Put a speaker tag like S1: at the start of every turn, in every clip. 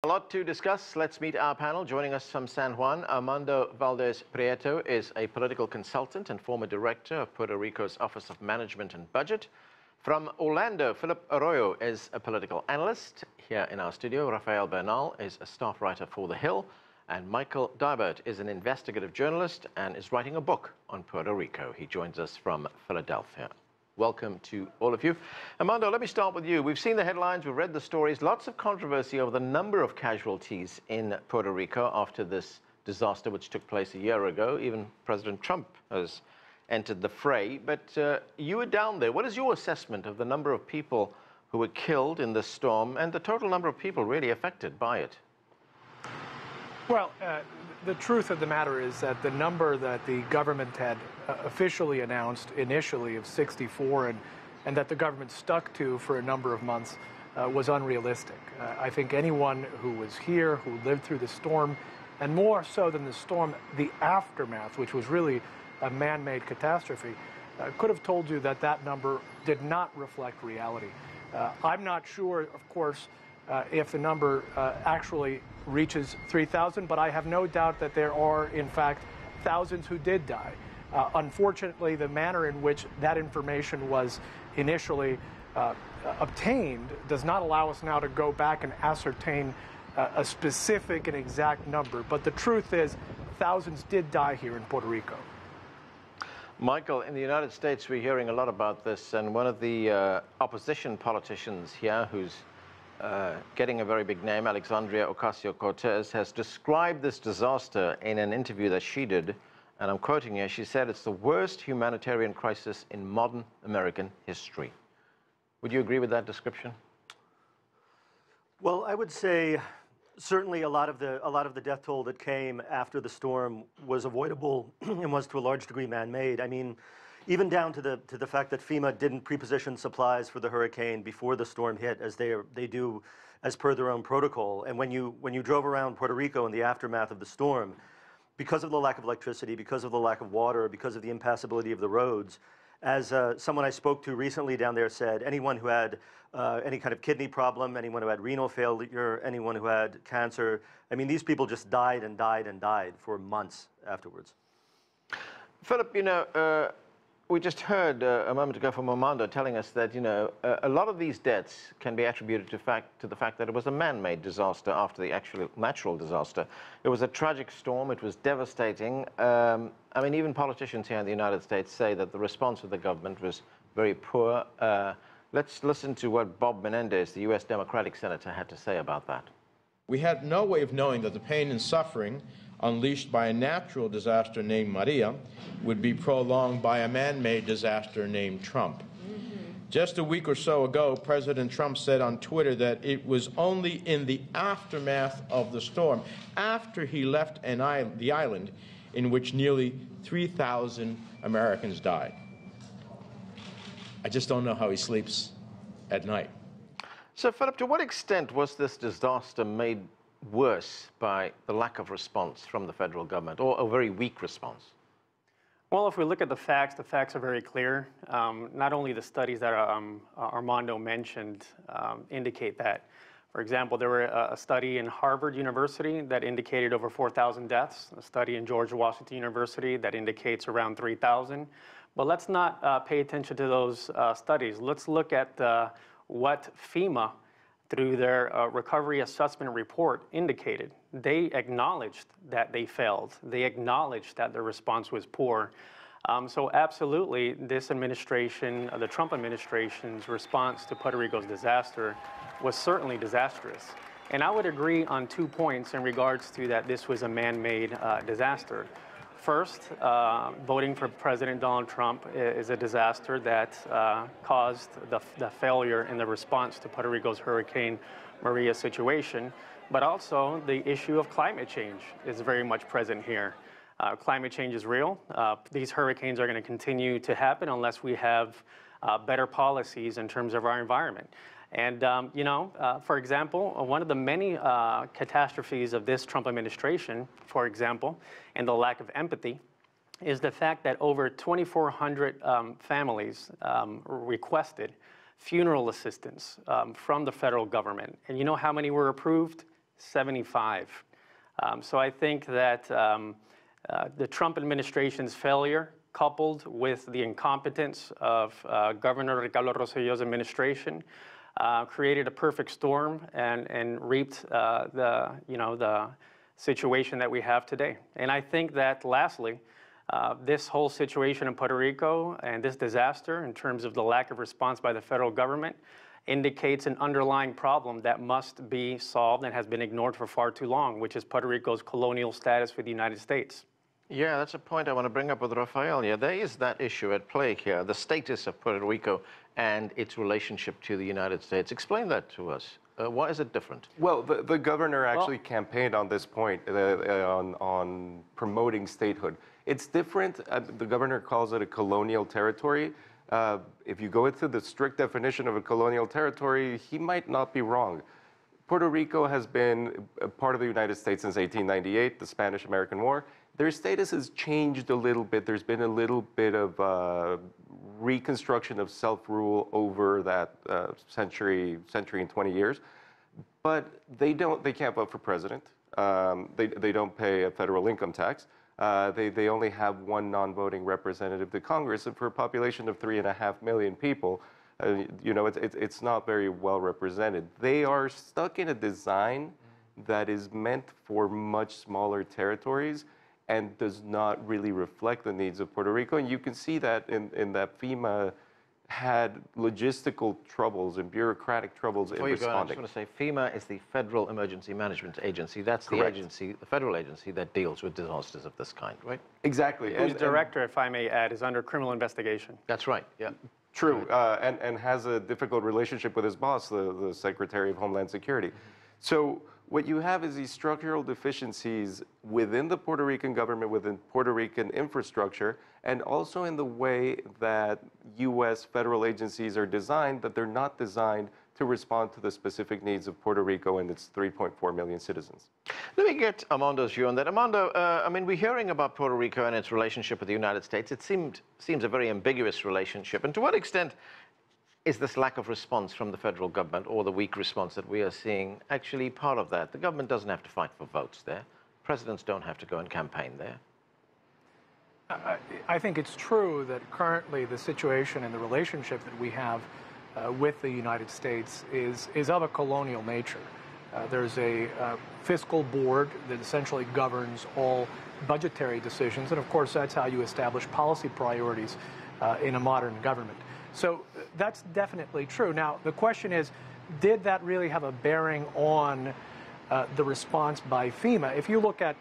S1: A lot to discuss. Let's meet our panel. Joining us from San Juan, Armando Valdes-Prieto is a political consultant and former director of Puerto Rico's Office of Management and Budget. From Orlando, Phillip Arroyo is a political analyst. Here in our studio, Rafael Bernal is a staff writer for The Hill. And Michael Deibert is an investigative journalist and is writing a book on Puerto Rico. He joins us from Philadelphia. Welcome to all of you. Armando, let me start with you. We've seen the headlines, we've read the stories, lots of controversy over the number of casualties in Puerto Rico after this disaster, which took place a year ago. Even President Trump has entered the fray. But you were down there. What is your assessment of the number of people who were killed in this storm and the total number of people really affected by it?
S2: Well, the truth of the matter is that the number that the government had officially announced initially of 64 and that the government stuck to for a number of months was unrealistic. I think anyone who was here, who lived through the storm, and more so than the storm, the aftermath, which was really a man-made catastrophe, could have told you that that number did not reflect reality. I'm not sure, of course, if the number actually reaches 3,000, but I have no doubt that there are, in fact, thousands who did die. Unfortunately, the manner in which that information was initially obtained does not allow us now to go back and ascertain a specific and exact number. But the truth is, thousands did die here in Puerto Rico.
S1: Michael, in the United States, we're hearing a lot about this, and one of the opposition politicians here who's getting a very big name, Alexandria Ocasio-Cortez, has described this disaster in an interview that she did, and I'm quoting here. She said it's the worst humanitarian crisis in modern American history. Would you agree with that description?
S3: Well, I would say certainly a lot of the death toll that came after the storm was avoidable and was to a large degree man-made. I mean, even down to the fact that FEMA didn't pre-position supplies for the hurricane before the storm hit, as they do as per their own protocol. And when you drove around Puerto Rico in the aftermath of the storm, because of the lack of electricity, because of the lack of water, because of the impassability of the roads, as someone I spoke to recently down there said, anyone who had any kind of kidney problem, anyone who had renal failure, anyone who had cancer, I mean, these people just died and died and died for months afterwards.
S1: Phillip, you know, we just heard a moment ago from Armando telling us that, you know, a lot of these deaths can be attributed to the fact that it was a man-made disaster after the actual natural disaster. It was a tragic storm. It was devastating. I mean, even politicians here in the United States say that the response of the government was very poor. Let's listen to what Bob Menendez, the U.S. Democratic senator, had to say about that.
S4: We had no way of knowing that the pain and suffering unleashed by a natural disaster named Maria would be prolonged by a man-made disaster named Trump. Just a week or so ago, President Trump said on Twitter that it was only in the aftermath of the storm, after he left the island, in which nearly 3,000 Americans died. I just don't know how he sleeps at night.
S1: So, Phillip, to what extent was this disaster made worse by the lack of response from the federal government, or a very weak response?
S5: Well, if we look at the facts are very clear. Not only the studies that Armando mentioned indicate that. For example, there were a study in Harvard University that indicated over 4,000 deaths, a study in George Washington University that indicates around 3,000. But let's not pay attention to those studies. Let's look at what FEMA, through their recovery assessment report, indicated. They acknowledged that they failed. They acknowledged that the response was poor. So absolutely, this administration, the Trump administration's response to Puerto Rico's disaster was certainly disastrous. And I would agree on 2 points in regards to that this was a man-made disaster. First, voting for President Donald Trump is a disaster that caused the failure in the response to Puerto Rico's Hurricane Maria situation, but also the issue of climate change is very much present here. Climate change is real. These hurricanes are going to continue to happen unless we have better policies in terms of our environment. And, you know, for example, one of the many catastrophes of this Trump administration, for example, and the lack of empathy, is the fact that over 2,400 families requested funeral assistance from the federal government. And you know how many were approved? 75. So I think that the Trump administration's failure, coupled with the incompetence of Governor Ricardo Rossello's administration, created a perfect storm and reaped the situation that we have today. And I think that, lastly, this whole situation in Puerto Rico and this disaster, in terms of the lack of response by the federal government, indicates an underlying problem that must be solved and has been ignored for far too long, which is Puerto Rico's colonial status with the United States.
S1: Yeah, that's a point I want to bring up with Rafael. Yeah, there is that issue at play here, the status of Puerto Rico and its relationship to the United States. Explain that to us. Why is it different?
S6: Well, the governor actually campaigned on this point, on promoting statehood. It's different. The governor calls it a colonial territory. If you go into the strict definition of a colonial territory, he might not be wrong. Puerto Rico has been a part of the United States since 1898, the Spanish-American War. Their status has changed a little bit. There's been a little bit of reconstruction of self-rule over that century and 20 years. But they can't vote for president. They don't pay a federal income tax. They only have one non-voting representative to Congress, and for a population of 3.5 million people, it's not very well represented. They are stuck in a design that is meant for much smaller territories and does not really reflect the needs of Puerto Rico. And you can see that in that FEMA had logistical troubles and bureaucratic troubles in responding.
S1: Before you go on, I just want to say FEMA is the Federal Emergency Management Agency. That's
S6: Correct.
S1: The agency, the federal agency that deals with disasters of this kind, right?
S6: Exactly.
S5: Whose director, if I may add, is under criminal investigation.
S1: That's right, yeah.
S6: True, and has a difficult relationship with his boss, the Secretary of Homeland Security. So what you have is these structural deficiencies within the Puerto Rican government, within Puerto Rican infrastructure, and also in the way that U.S. federal agencies are designed, that they're not designed to respond to the specific needs of Puerto Rico and its 3.4 million citizens.
S1: Let me get Armando's view on that. Armando, I mean, we're hearing about Puerto Rico and its relationship with the United States. It seems a very ambiguous relationship. And to what extent is this lack of response from the federal government, or the weak response that we are seeing, actually part of that? The government doesn't have to fight for votes there. Presidents don't have to go and campaign there.
S2: I think it's true that currently the situation and the relationship that we have with the United States is of a colonial nature. There's a fiscal board that essentially governs all budgetary decisions, and of course that's how you establish policy priorities in a modern government. So that's definitely true. Now, the question is, did that really have a bearing on the response by FEMA? If you look at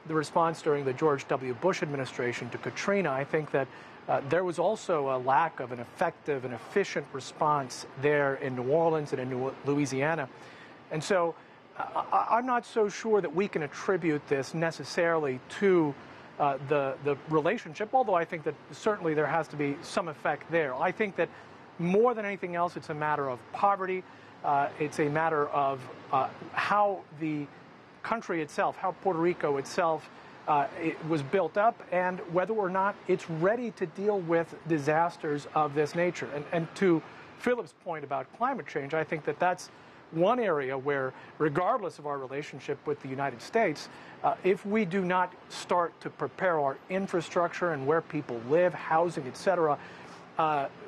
S2: the response during the George W. Bush administration to Katrina, I think that there was also a lack of an effective and efficient response there in New Orleans and in Louisiana. And so I'm not so sure that we can attribute this necessarily to the relationship, although I think that certainly there has to be some effect there. I think that more than anything else, it's a matter of poverty. It's a matter of how the country itself, how Puerto Rico itself it was built up, and whether or not it's ready to deal with disasters of this nature. And to Philip's point about climate change, I think that that's one area where, regardless of our relationship with the United States, if we do not start to prepare our infrastructure and where people live, housing, etc.,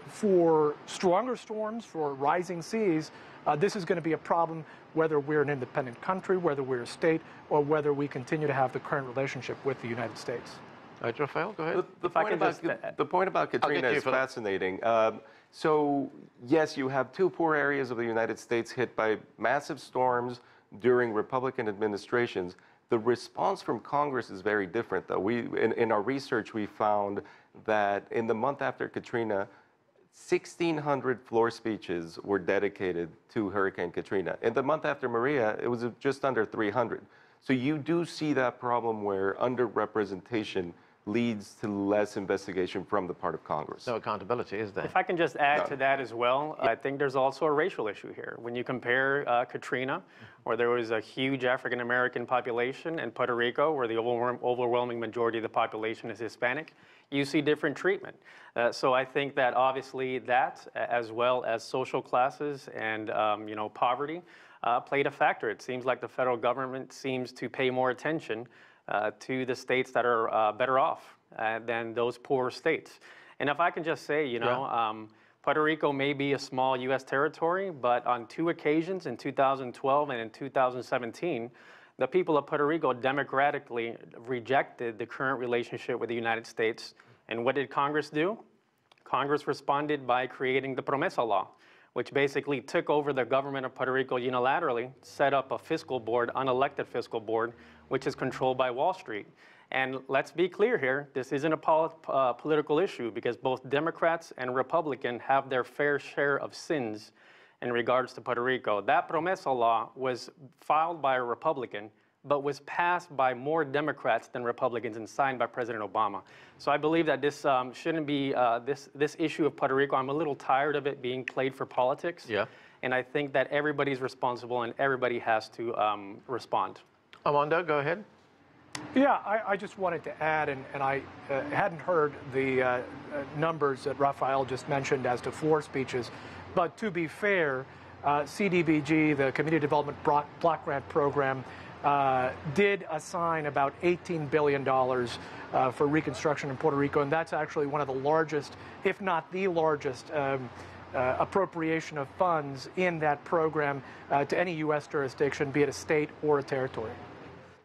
S2: for stronger storms, for rising seas, this is going to be a problem whether we're an independent country, whether we're a state, or whether we continue to have the current relationship with the United States.
S1: All right, Rafael, go ahead.
S6: The point about Katrina is fascinating. So, yes, you have two poor areas of the United States hit by massive storms during Republican administrations. The response from Congress is very different, though. In our research, we found that in the month after Katrina, 1,600 floor speeches were dedicated to Hurricane Katrina. In the month after Maria, it was just under 300. So you do see that problem where underrepresentation leads to less investigation from the part of Congress.
S1: No accountability, is there?
S5: If I can just add to that as well, I think there's also a racial issue here. When you compare Katrina, where there was a huge African-American population, and Puerto Rico, where the overwhelming majority of the population is Hispanic, you see different treatment. So I think that obviously that, as well as social classes and poverty, played a factor. It seems like the federal government seems to pay more attention to the states that are better off than those poorer states. And if I can just say, you know, Puerto Rico may be a small U.S. territory, but on 2 occasions, in 2012 and in 2017, the people of Puerto Rico democratically rejected the current relationship with the United States. And what did Congress do? Congress responded by creating the Promesa Law, which basically took over the government of Puerto Rico unilaterally, set up a fiscal board, unelected fiscal board, which is controlled by Wall Street. And let's be clear here, this isn't a political issue because both Democrats and Republicans have their fair share of sins in regards to Puerto Rico. That Promesa Law was filed by a Republican, but was passed by more Democrats than Republicans and signed by President Obama. So I believe that this shouldn't be, this issue of Puerto Rico, I'm a little tired of it being played for politics. Yeah. And I think that everybody's responsible and everybody has to respond.
S1: Armando, go ahead.
S2: Yeah, I just wanted to add, and I hadn't heard the numbers that Rafael just mentioned as to floor speeches, but to be fair, CDBG, the Community Development Block Grant Program, did assign about $18 billion for reconstruction in Puerto Rico, and that's actually one of the largest, if not the largest, appropriation of funds in that program to any U.S. jurisdiction, be it a state or a territory.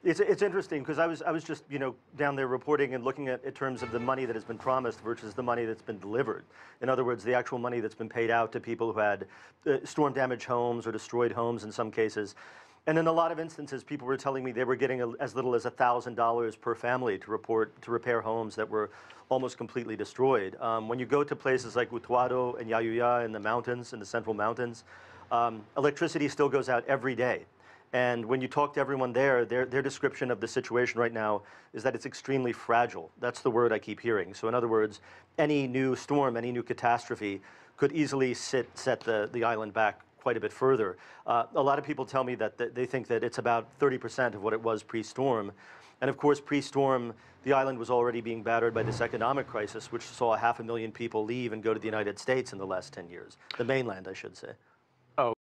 S3: It's interesting because I was just, you know, down there reporting and looking at in terms of the money that has been promised versus the money that's been delivered. In other words, the actual money that's been paid out to people who had storm damaged homes or destroyed homes in some cases. And in a lot of instances, people were telling me they were getting as little as $1,000 per family to repair homes that were almost completely destroyed. When you go to places like Utuado and Yayuya in the mountains, in the central mountains, electricity still goes out every day. And when you talk to everyone there, their description of the situation right now is that it's extremely fragile. That's the word I keep hearing. So in other words, any new storm, any new catastrophe could easily set the island back quite a bit further. A lot of people tell me that they think that it's about 30% of what it was pre-storm. And of course, pre-storm, the island was already being battered by this economic crisis, which saw 500,000 people leave and go to the United States in the last 10 years. The mainland, I should say.